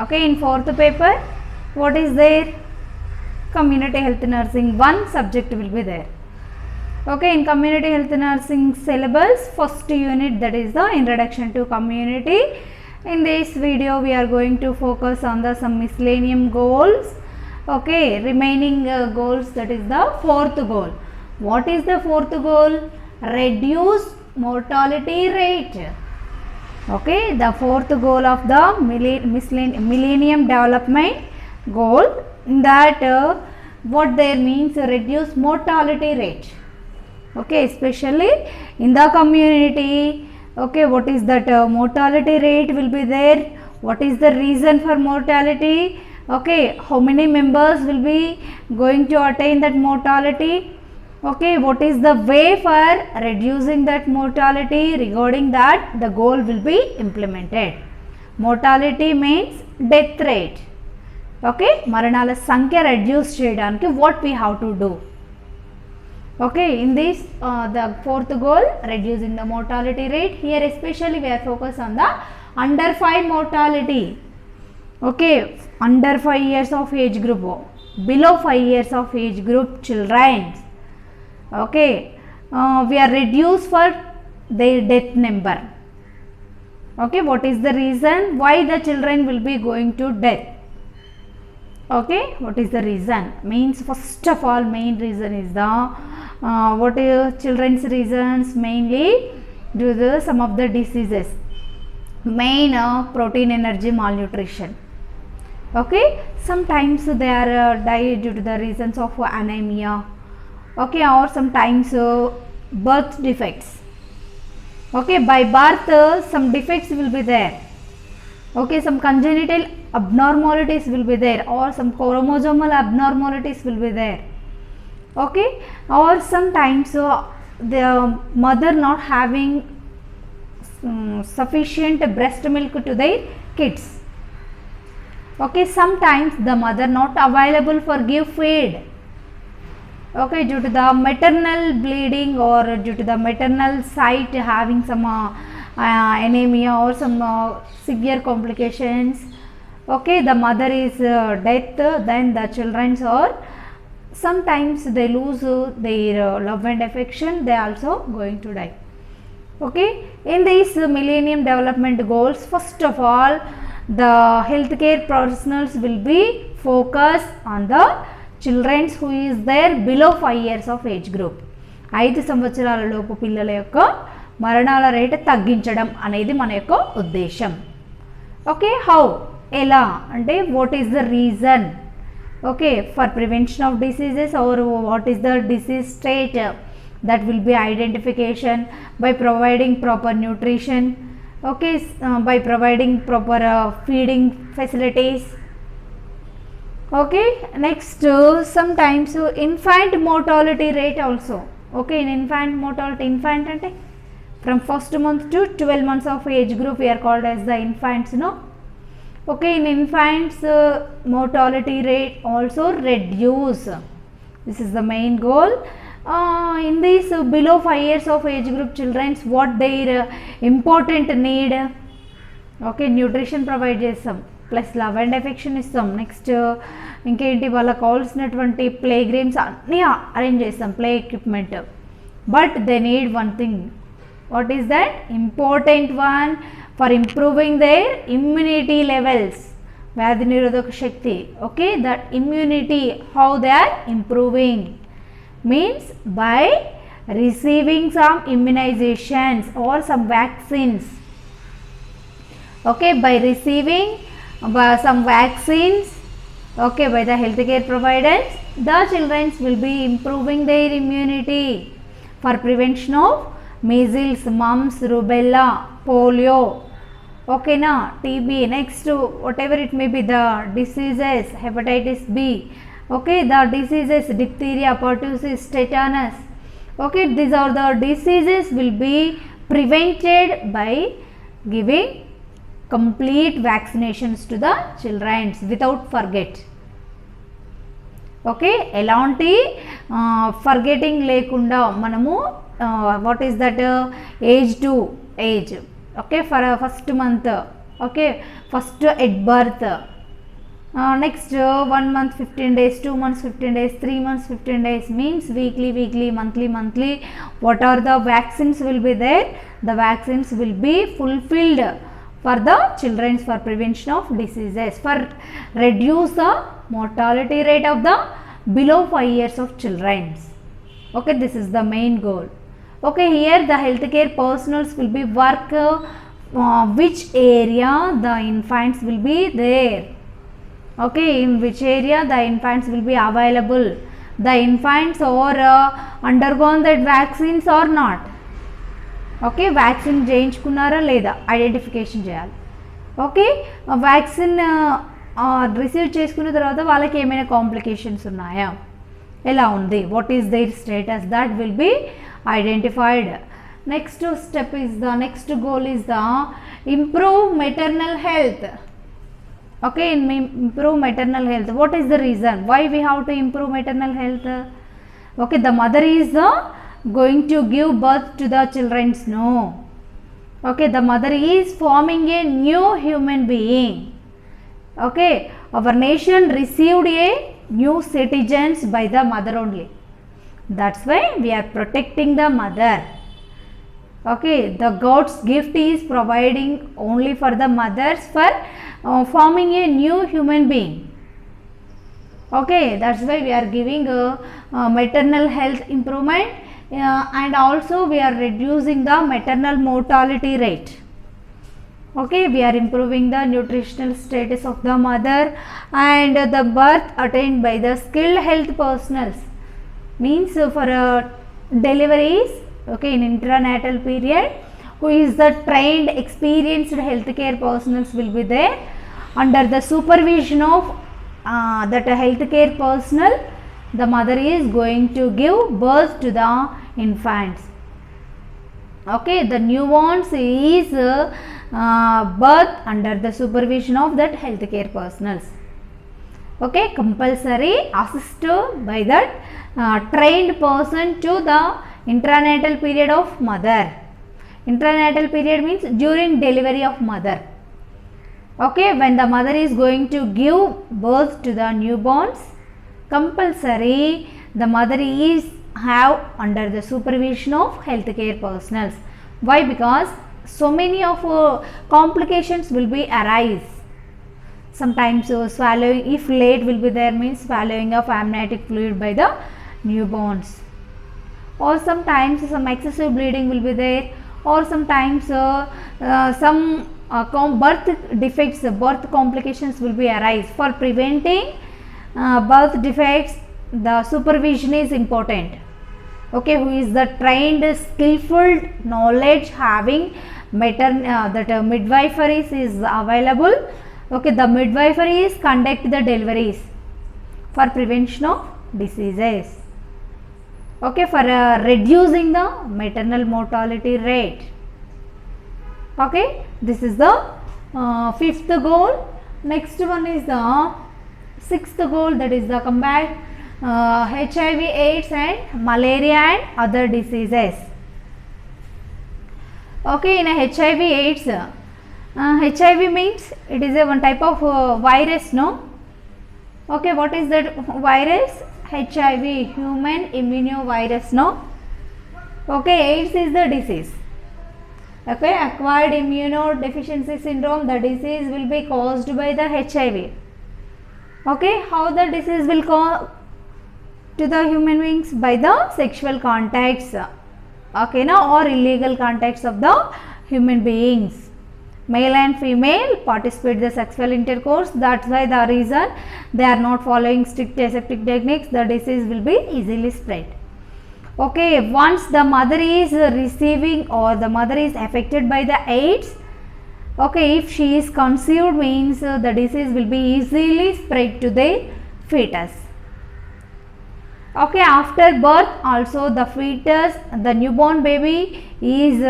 Okay, in fourth paper, what is there? Community health nursing, one subject will be there. Okay, in community health nursing syllabus, first unit, that is the introduction to community. In this video we are going to focus on the some miscellaneous goals. Okay, remaining goals, that is the fourth goal. What is the fourth goal? Reduce mortality rate. Okay, the fourth goal of the millennium development goal, that what there means, reduce mortality rate. Okay, especially in the community. Okay, what is that mortality rate will be there? What is the reason for mortality? Okay, how many members will be going to attain that mortality? Okay, what is the way for reducing that mortality? Regarding that, the goal will be implemented. Mortality means death rate. Okay, మరణాల సంఖ్య reduce చేయడానికి what we have to do? Okay, in this the fourth goal, reducing the mortality rate. Here especially we are focused on the under 5 mortality. Okay, under 5 years of age group, below 5 years of age group children. Okay, we are reduced for their death number. Okay, what is the reason why the children will be going to death? Okay, what is the reason? Means first of all, main reason is the what is children's reasons? Mainly due to some of the diseases, main protein energy malnutrition. Okay, sometimes they are die due to the reasons of anemia. Okay, or sometimes birth defects. Okay, by birth some defects will be there. Okay, some congenital abnormalities will be there, or some chromosomal abnormalities will be there. Okay, or sometimes the mother not having sufficient breast milk to their kids. Okay, sometimes the mother not available for give feed. Okay, due to the maternal bleeding or due to the maternal site having some anemia or some severe complications. Okay, the mother is death, then the children are sometimes they lose their love and affection, they also going to die. Okay, in these millennium development goals, first of all, the healthcare professionals will be focused on the children who is there below 5 years of age group. 5 సంవత్సరాల లోపు పిల్లల యొక్క మరణాల rate తగ్గించడం అనేది మన యొక్క ఉద్దేశం. ఓకే, హౌ, ఎలా అంటే what is the reason? Okay, for prevention of diseases, or what is the disease state, that will be identification by providing proper nutrition. Okay, by providing proper feeding facilities. Okay, next sometimes infant mortality rate also. Okay, in infant mortality, infant ante from first month to 12 months of age group we are called as the infants, no? Okay, in infants mortality rate also reduce. This is the main goal. In this below 5 years of age group children, what their important need? Okay, nutrition provide చేస్తాం, plus love and affection ఇస్తాం. Next ఇంకేంటి, వాళ్ళకి కావాల్సినటువంటి play games అన్నీ arrange చేస్తాం, play equipment. But they need one thing. What is that? Important one, for improving their immunity levels, వ్యాధి నిరోధక శక్తి. Okay, that immunity, how they are improving means by receiving some immunizations or some vaccines. Okay, by receiving some vaccines, okay, by the healthcare providers, the children will be improving their immunity for prevention of measles, mumps, rubella, polio. Okay, na TB, next whatever it may be the diseases, hepatitis B. Okay, the diseases diphtheria, pertussis, tetanus. Okay, these are the diseases will be prevented by giving complete vaccinations to the children without forget. Okay, elanti forgetting lekunda manamu what is that age to age. Okay, for first month Okay, first at birth, next 1 month 15 days, 2 months 15 days, 3 months 15 days, means weekly, monthly. What are the vaccines will be there? The vaccines will be fulfilled for the children for prevention of diseases, for reduce the mortality rate of the below 5 years of children. Okay, this is the main goal. Okay, here the healthcare personals will be work which area the infants will be there. Okay, in which area the infants will be available, the infants or undergone that vaccines or not. Okay, vaccine చేయించుకున్నారా లేదా identification చేయాలి. Okay, vaccine receive చేసుకున్న తర్వాత వాళ్ళకి ఏమైనా complications ఉన్నాయా, ఎలా ఉంది, what is there status, that will be identified. Next step is the next goal is the improve maternal health. Okay, improve maternal health. What is the reason why we have to improve maternal health? Okay, the mother is going to give birth to the children. No. Okay, the mother is forming a new human being. Okay, our nation received a new citizens by the mother only. That's why we are protecting the mother. Okay, the God's gift is providing only for the mothers for forming a new human being. Okay, that's why we are giving maternal health improvement, and also we are reducing the maternal mortality rate. Okay, we are improving the nutritional status of the mother, and the birth attained by the skilled health personals, means for deliveries. Okay, in intranatal period, who is the trained experienced healthcare personals will be there. Under the supervision of that healthcare personal, the mother is going to give birth to the infants. Okay, the newborns is birth under the supervision of that healthcare personals. Okay, compulsory assist by that trained person to the intranatal period of mother. Intranatal period means during delivery of mother. Okay, when the mother is going to give birth to the newborns, compulsory the mother is have under the supervision of healthcare personals. Why? Because so many of complications will be arise. Sometimes swallowing, if late will be there, means swallowing of amniotic fluid by the newborns, or sometimes some excessive bleeding will be there, or sometimes some birth defects, birth complications will be arise. For preventing birth defects, the supervision is important. Okay, who is the trained skillful knowledge having that midwifery is available. Okay, the midwifery is conduct the deliveries for prevention of diseases. Okay, for reducing the maternal mortality rate. Okay, this is the fifth goal. Next one is the sixth goal, that is the combat HIV, AIDS and malaria and other diseases. Okay, in a HIV AIDS, HIV means it is a one type of virus, no? Okay, what is that virus? HIV, human immunovirus, no? Okay, AIDS is the disease. Okay, acquired immunodeficiency syndrome, the disease will be caused by the HIV. Okay, how the disease will cause to the human beings? By the sexual contacts, okay, now, or illegal contacts of the human beings. Male and female participate the sexual intercourse, that's why the reason they are not following strict aseptic techniques, the disease will be easily spread. Okay, once the mother is receiving or the mother is affected by the AIDS, okay, if she is conceived, means the disease will be easily spread to the fetus. Okay, after birth also the fetus, the newborn baby is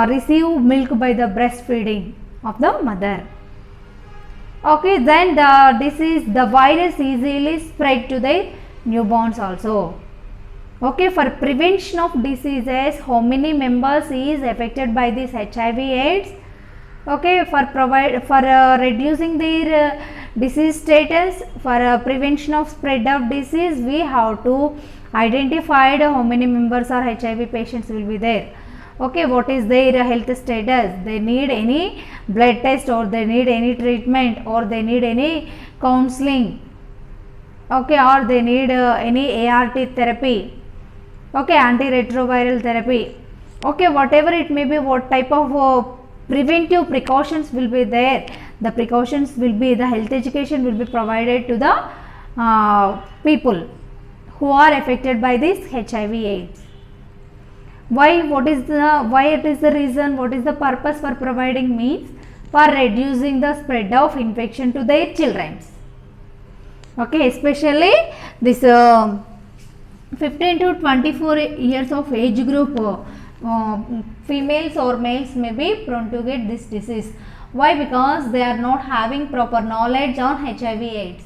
receive milk by the breastfeeding of the mother. Okay, then the disease, the virus easily spread to the newborns also. Okay, for prevention of diseases, how many members is affected by this HIV AIDS? Okay, for reducing their disease status, for prevention of spread of disease, we have to identify how many members or HIV patients will be there. Okay, what is their health status, they need any blood test or they need any treatment or they need any counseling, okay, or they need any ART therapy, okay, antiretroviral therapy, okay, whatever it may be, what type of preventive precautions will be there, the precautions will be, the health education will be provided to the people who are affected by this HIV AIDS. Why? What is the, why it is the reason, what is the purpose for providing means? For reducing the spread of infection to their children. Okay, especially this 15 to 24 years of age group, females or males may be prone to get this disease. Why? Because they are not having proper knowledge on HIV AIDS.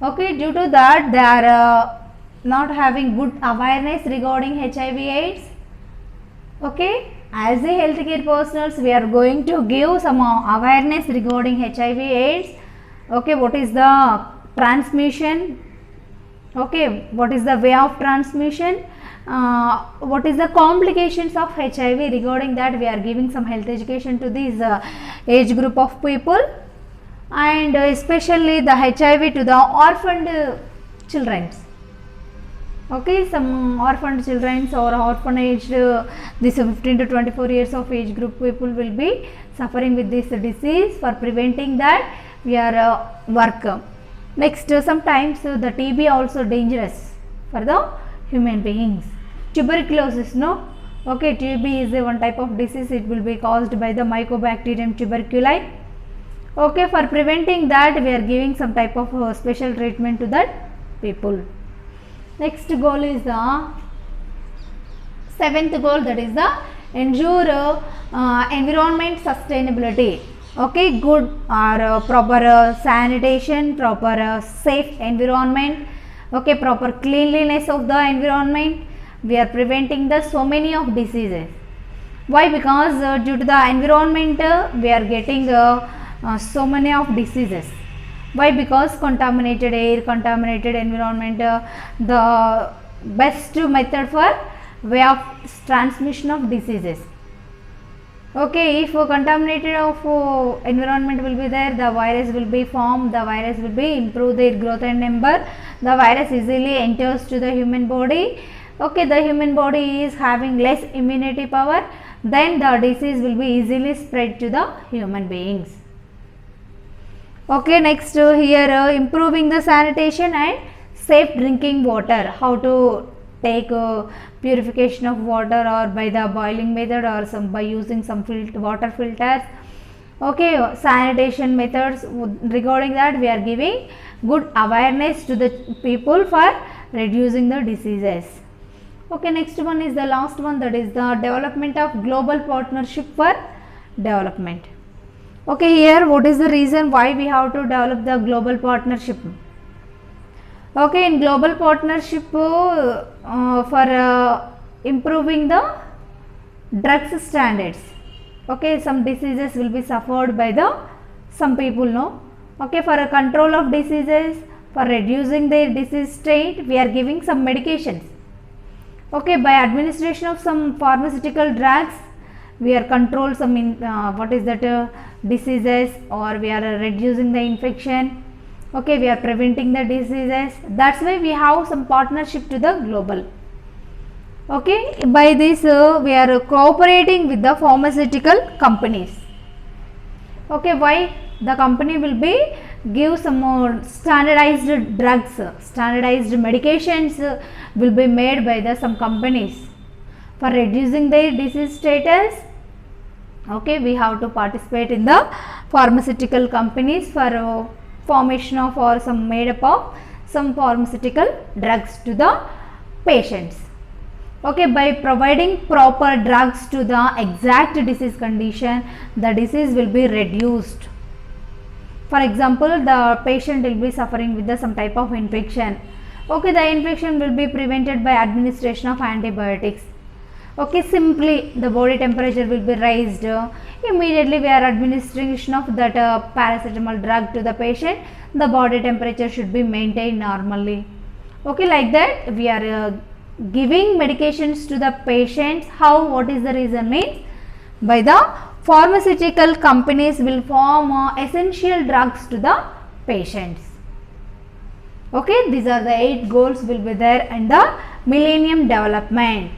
Okay, due to that they are not having good awareness regarding HIV AIDS. Okay, as a healthcare personals, we are going to give some awareness regarding HIV AIDS. Okay, what is the transmission? Okay, what is the way of transmission? What is the complications of HIV? Regarding that, we are giving some health education to this age group of people, and especially the HIV to the orphaned children. Okay, some orphaned children or orphanaged, this 15 to 24 years of age group people will be suffering with this disease. For preventing that, we are work. Next, sometimes the TB also dangerous for the human beings. Tuberculosis, no? Okay, TB is one type of disease, it will be caused by the Mycobacterium tuberculosis. Okay, for preventing that, we are giving some type of special treatment to that people. Next goal is the 7th goal, that is the ensure environment sustainability. Okay, good or proper sanitation, proper safe environment, okay, proper cleanliness of the environment. We are preventing the so many of diseases. Why? Because due to the environment we are getting so many of diseases. Why? Because contaminated air, contaminated environment, the best method for way of transmission of diseases. Okay, if contaminated of environment will be there, the virus will be formed, the virus will be improve their growth and number, the virus easily enters to the human body. Okay, the human body is having less immunity power, then the disease will be easily spread to the human beings. Okay, next here improving the sanitation and safe drinking water. How to take purification of water, or by the boiling method, or some by using some water filters. Okay, sanitation methods, regarding that we are giving good awareness to the people for reducing the diseases. Okay, next one is the last one, that is the development of global partnership for development. Okay, here what is the reason why we have to develop the global partnership? Okay, in global partnership for improving the drugs standards. Okay, some diseases will be suffered by the some people, no? Okay, for a control of diseases, for reducing their disease state, we are giving some medications. Okay, by administration of some pharmaceutical drugs, we are control some what is that diseases, or we are reducing the infection. Okay, we are preventing the diseases. That's why we have some partnership to the global. Okay, by this we are cooperating with the pharmaceutical companies. Okay, why? The company will be give some more standardized drugs, standardized medications will be made by the some companies for reducing their disease status. Okay, we have to participate in the pharmaceutical companies for formation of or some made up of some pharmaceutical drugs to the patients. Okay, by providing proper drugs to the exact disease condition, the disease will be reduced. For example, the patient will be suffering with some type of infection. Okay, the infection will be prevented by administration of antibiotics. Okay, simply the body temperature will be raised. Immediately we are administration of that paracetamol drug to the patient. The body temperature should be maintained normally. Okay, like that we are giving medications to the patients. How? What is the reason? Means by the pharmaceutical companies will form essential drugs to the patients. Okay, these are the 8 goals will be there in the Millennium Development.